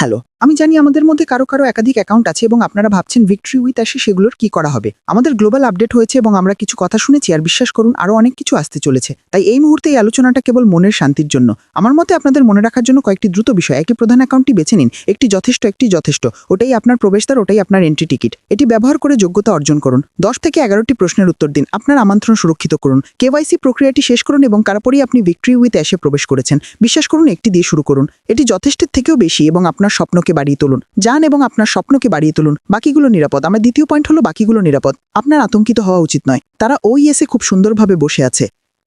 Hello, আমি জানি আমাদের মধ্যে কারো কারো একাধিক অ্যাকাউন্ট আছে এবং আপনারা ভাবছেন ভিক্টরি উইথ অ্যাশে সেগুলোর কি করা হবে। আমাদের গ্লোবাল আপডেট হয়েছে এবং আমরা কিছু কথা শুনেছি, আর বিশ্বাস করুন আরও অনেক কিছু আসতে চলেছে। তাই এই মুহূর্তে এই আলোচনাটা কেবল মনের শান্তির জন্য। আমার মতে আপনাদের মনে রাখার জন্য কয়েকটি দ্রুত বিষয়। একটি প্রধান অ্যাকাউন্টটি বেছে নিন, একটি যথেষ্ট। ওটাই আপনার প্রবেশদ্বার, ওটাই আপনার এন্ট্রি টিকিট। এটি ব্যবহার করে যোগ্যতা অর্জন করুন। 10 থেকে 11টি প্রশ্নের উত্তর দিন, আপনার আমন্ত্রণ সুরক্ষিত করুন, কেওয়াইসি প্রক্রিয়াটি শেষ করুন এবং তারপরেই আপনি ভিক্টরি উইথ অ্যাশে প্রবেশ করেছেন। বিশ্বাস করুন, একটি দিয়ে শুরু করুন। এটি যথেষ্টের থেকেও বেশি এবং আপনার স্বপ্নকে বাড়িয়ে তুলুন। যান এবং আপনার স্বপ্নকে বাড়িয়ে তুলুন। বাকিগুলো নিরাপদ। আমার দ্বিতীয় পয়েন্ট হলো বাকিগুলো নিরাপদ। আপনার আতঙ্কিত হওয়া উচিত নয়। তারা ওইএসে খুব সুন্দরভাবে বসে আছে।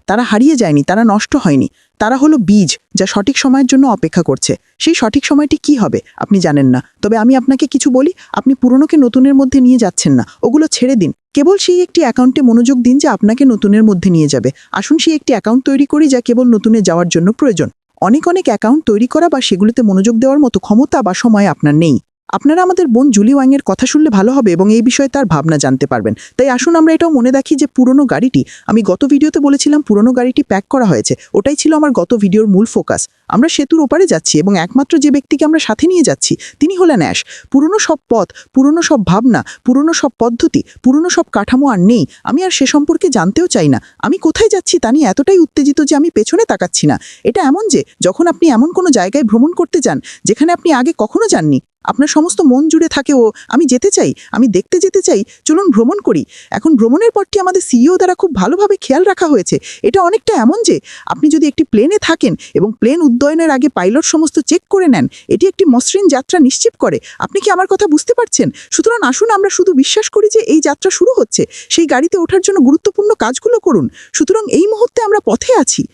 তারা হারিয়ে যায়নি, তারা নষ্ট হয়নি। তারা হলো বীজ, যা সঠিক সময়ের জন্য অপেক্ষা করছে। সেই সঠিক সময়টি কি হবে আপনি জানেন না, তবে আমি আপনাকে কিছু বলি, আপনি পুরনোকে নতুনের মধ্যে নিয়ে যাচ্ছেন না। ওগুলো ছেড়ে দিন। কেবল সেই একটি অ্যাকাউন্টে মনোযোগ দিন যা আপনাকে নতুনের মধ্যে নিয়ে যাবে। আসুন সেই একটি অ্যাকাউন্ট তৈরি করি যা কেবল নতুনে যাওয়ার জন্য প্রয়োজন। অনেক অ্যাকাউন্ট তৈরি করা বা সেগুলোতে মনোযোগ দেওয়ার মতো ক্ষমতা বা সময় আপনার নেই। আপনারা আমাদের বোন জুলি ওয়াংয়ের কথা শুনলে ভালো হবে এবং এই বিষয়ে তার ভাবনা জানতে পারবেন। তাই আসুন আমরা এটাও মনে রাখি যে পুরনো গাড়িটি, আমি গত ভিডিওতে বলেছিলাম পুরনো গাড়িটি প্যাক করা হয়েছে। ওটাই ছিল আমার গত ভিডিওর মূল ফোকাস। আমরা সেতুর ওপারে যাচ্ছি এবং একমাত্র যে ব্যক্তিকে আমরা সাথে নিয়ে যাচ্ছি তিনি হলেন অ্যাশ। পুরনো সব পথ, পুরনো সব ভাবনা, পুরনো সব পদ্ধতি, পুরনো সব কাঠামো আর নেই। আমি আর সে সম্পর্কে জানতেও চাই না। আমি কোথায় যাচ্ছি তা নিয়ে এতটাই উত্তেজিত যে আমি পেছনে তাকাচ্ছি না। এটা এমন যে যখন আপনি এমন কোনো জায়গায় ভ্রমণ করতে যান যেখানে আপনি আগে কখনো যাননি, আপনার সমস্ত মন জুড়ে থাকে ও আমি যেতে চাই, আমি দেখতে যেতে চাই, চলুন ভ্রমণ করি। এখন ভ্রমণের পথটি আমাদের সিইও দ্বারা খুব ভালোভাবে খেয়াল রাখা হয়েছে। এটা অনেকটা এমন যে আপনি যদি একটি প্লেনে থাকেন এবং প্লেন উড্ডয়নের আগে পাইলট সমস্ত চেক করে নেন, এটি একটি মসৃণ যাত্রা নিশ্চিত করে। আপনি কি আমার কথা বুঝতে পারছেন? সুতরাং আসুন আমরা শুধু বিশ্বাস করি যে এই যাত্রা শুরু হচ্ছে। সেই গাড়িতে ওঠার জন্য গুরুত্বপূর্ণ কাজগুলো করুন। সুতরাং এই মুহূর্তে আমরা পথে আছি।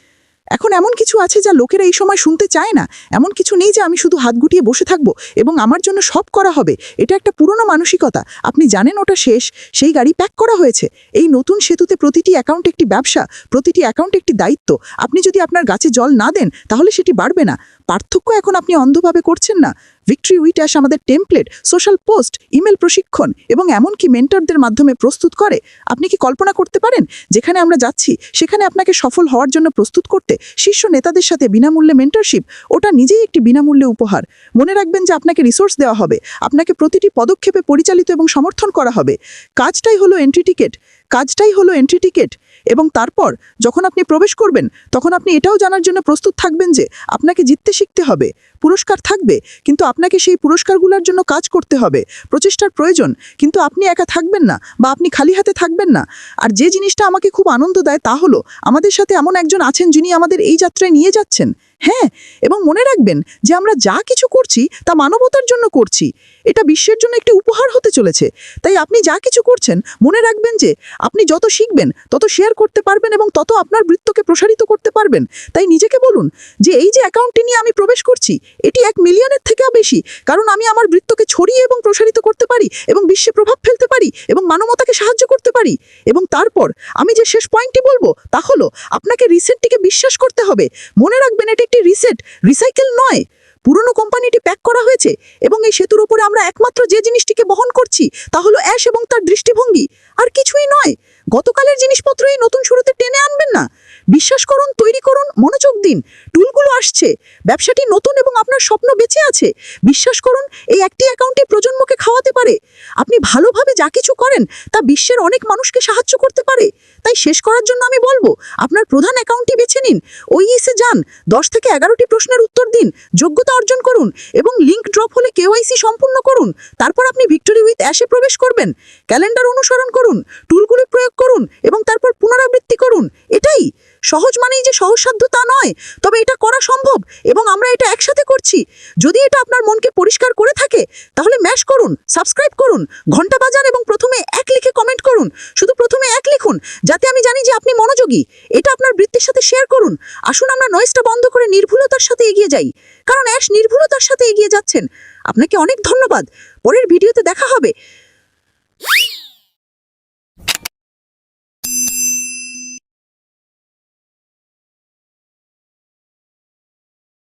এখন এমন কিছু আছে যা লোকেরা এই সময় শুনতে চায় না। এমন কিছু নেই যে আমি শুধু হাত গুটিয়ে বসে থাকবো এবং আমার জন্য সব করা হবে। এটা একটা পুরনো মানসিকতা। আপনি জানেন ওটা শেষ, সেই গাড়ি প্যাক করা হয়েছে। এই নতুন সেতুতে প্রতিটি অ্যাকাউন্ট একটি ব্যবসা, প্রতিটি অ্যাকাউন্ট একটি দায়িত্ব। আপনি যদি আপনার গাছে জল না দেন তাহলে সেটি বাড়বে না। পার্থক্য এখন আপনি অন্ধভাবে করছেন না। ভিক্টরি উইথ অ্যাশ আমাদের টেমপ্লেট, সোশ্যাল পোস্ট, ইমেল প্রশিক্ষণ এবং এমনকি মেন্টরদের মাধ্যমে প্রস্তুত করে। আপনি কি কল্পনা করতে পারেন যেখানে আমরা যাচ্ছি সেখানে আপনাকে সফল হওয়ার জন্য প্রস্তুত করতে শীর্ষ নেতাদের সাথে বিনামূল্যে মেন্টরশিপ? ওটা নিজেই একটি বিনামূল্যে উপহার। মনে রাখবেন যে আপনাকে রিসোর্স দেওয়া হবে, আপনাকে প্রতিটি পদক্ষেপে পরিচালিত এবং সমর্থন করা হবে। কাজটাই হলো এন্ট্রি টিকেট। এবং তারপর যখন আপনি প্রবেশ করবেন তখন আপনি এটাও জানার জন্য প্রস্তুত থাকবেন যে আপনাকে জিততে শিখতে হবে। পুরস্কার থাকবে, কিন্তু আপনাকে সেই পুরস্কারগুলোর জন্য কাজ করতে হবে। প্রচেষ্টার প্রয়োজন, কিন্তু আপনি একা থাকবেন না বা আপনি খালি হাতে থাকবেন না। আর যে জিনিসটা আমাকে খুব আনন্দ দেয় তা হলো আমাদের সাথে এমন একজন আছেন যিনি আমাদের এই যাত্রায় নিয়ে যাচ্ছেন। হ্যাঁ, এবং মনে রাখবেন যে আমরা যা কিছু করছি তা মানবতার জন্য করছি। এটা বিশ্বের জন্য একটি উপহার হতে চলেছে। তাই আপনি যা কিছু করছেন মনে রাখবেন যে আপনি যত শিখবেন তত শেয়ার করতে পারবেন এবং তত আপনার বৃত্তকে প্রসারিত করতে পারবেন। তাই নিজেকে বলুন যে এই যে অ্যাকাউন্টটি নিয়ে আমি প্রবেশ করছি এটি 1 মিলিয়নের থেকেও বেশি, কারণ আমি আমার বৃত্তকে ছড়িয়ে এবং প্রসারিত করতে পারি এবং বিশ্বে প্রভাব ফেলতে পারি এবং মানবতাকে সাহায্য করতে পারি। এবং তারপর আমি যে শেষ পয়েন্টটি বলবো তা হলো আপনাকে রিসেটটিকে বিশ্বাস করতে হবে। মনে রাখবেন এটি একটি রিসেট, রিসাইকেল নয়। পুরনো কোম্পানিটি প্যাক করা হয়েছে এবং এই সেতুর উপরে আমরা একমাত্র যে জিনিসটিকে বহন করছি তা হলো অ্যাশ এবং তার দৃষ্টিভঙ্গি, আর কিছুই নয়। গতকালের জিনিসপত্র এই নতুন শুরুতে টেনে আনবেন না। বিশ্বাস করুন, তৈরি করুন, মনোযোগ দিন। টুলগুলো আসছে, ব্যবসাটি নতুন এবং আপনার স্বপ্ন বেঁচে আছে। বিশ্বাস করুন, এই একটি অ্যাকাউন্টে প্রজন্মকে খাওয়াতে পারে। আপনি ভালোভাবে যা কিছু করেন তা বিশ্বের অনেক মানুষকে সাহায্য করতে পারে। তাই শেষ করার জন্য আমি বলবো আপনার প্রধান অ্যাকাউন্টটি বেছে নিন, ওইএসে যান, 10 থেকে 11টি প্রশ্নের উত্তর দিন, যোগ্যতা অর্জন করুন এবং লিংক ড্রপ হলে কেওয়াইসি সম্পূর্ণ করুন। তারপর আপনি ভিক্টরি উইথ অ্যাশে প্রবেশ করবেন। ক্যালেন্ডার অনুসরণ করুন, টুলগুলি প্রয়োগ করুন এবং তারপর পুনরাবৃত্তি করুন। এটাই সহজ, মানেই যে সহজসাধ্য তা নয়, তবে এটা করা সম্ভব এবং আমরা এটা একসাথে করছি। যদি এটা আপনার মনকে পরিষ্কার করে থাকে তাহলে ম্যাশ করুন, সাবস্ক্রাইব করুন, ঘন্টা বাজান এবং প্রথমে 1 লিখে কমেন্ট করুন। শুধু প্রথমে 1 লিখুন যাতে আমি জানি যে আপনি মনোযোগী। এটা আপনার বৃত্তের সাথে শেয়ার করুন। আসুন আমরা নয়েজটা বন্ধ করে নির্ভুলতার সাথে এগিয়ে যাই, কারণ অ্যাশ নির্ভুলতার সাথে এগিয়ে যাচ্ছেন। আপনাকে অনেক ধন্যবাদ। পরের ভিডিওতে দেখা হবে।